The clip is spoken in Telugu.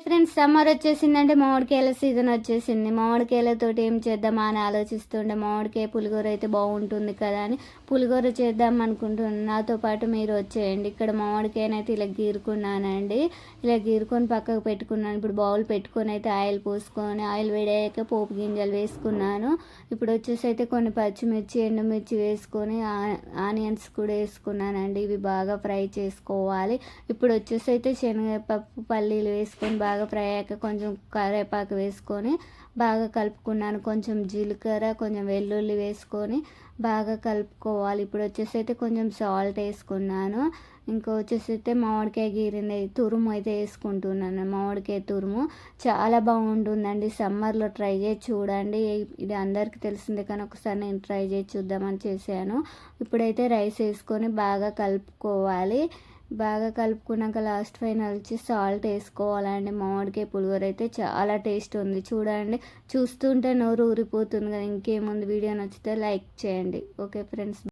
ఫ్రెండ్స్, సమ్మర్ వచ్చేసిందంటే మామిడికాయల సీజన్ వచ్చేసింది. మామిడికాయలతోటి ఏం చేద్దామా అని ఆలోచిస్తుండే మామిడికాయ పులిహోర అయితే బాగుంటుంది కదా అని పులిహోర చేద్దాం అనుకుంటున్నాను. నాతో పాటు మీరు వచ్చేయండి. ఇక్కడ మామిడికాయనైతే ఇలా గీరుకున్నానండి. ఇలా గీరుకొని పక్కకు పెట్టుకున్నాను. ఇప్పుడు బౌల్ పెట్టుకొని అయితే ఆయిల్ పోసుకొని ఆయిల్ వేడాక పోపు గింజలు వేసుకున్నాను. ఇప్పుడు వచ్చేసి అయితే కొన్ని పచ్చిమిర్చి ఎండుమిర్చి వేసుకొని ఆనియన్స్ కూడా వేసుకున్నానండి. ఇవి బాగా ఫ్రై చేసుకోవాలి. ఇప్పుడు వచ్చేసి అయితే శనగపప్పు పల్లీలు వేసుకొని బాగా ఫ్రై అయ్యాక కొంచెం కరివేపాకు వేసుకొని బాగా కలుపుకున్నాను. కొంచెం జీలకర్ర కొంచెం వెల్లుల్లి వేసుకొని బాగా కలుపుకోవాలి. ఇప్పుడు వచ్చేసి అయితే కొంచెం సాల్ట్ వేసుకున్నాను. ఇంకా వచ్చేసి అయితే మామిడికాయ గీరింది తురుము అయితే వేసుకుంటున్నాను. మామిడికాయ తురుము చాలా బాగుంటుందండి. సమ్మర్లో ట్రై చేసి చూడండి. ఇది అందరికీ తెలిసిందే కానీ ఒకసారి నేను ట్రై చేసి చూద్దామని చేశాను. ఇప్పుడైతే రైస్ వేసుకొని బాగా కలుపుకోవాలి. బాగా కలుపుకున్నాక లాస్ట్ ఫైనల్ వచ్చి సాల్ట్ వేసుకోవాలండి. మామిడికాయ పులిహోర అయితే చాలా టేస్ట్ ఉంది. చూడండి, చూస్తుంటే నోరు ఊరిపోతుంది కదా. ఇంకేముంది, వీడియో నచ్చితే లైక్ చేయండి. Okay friends.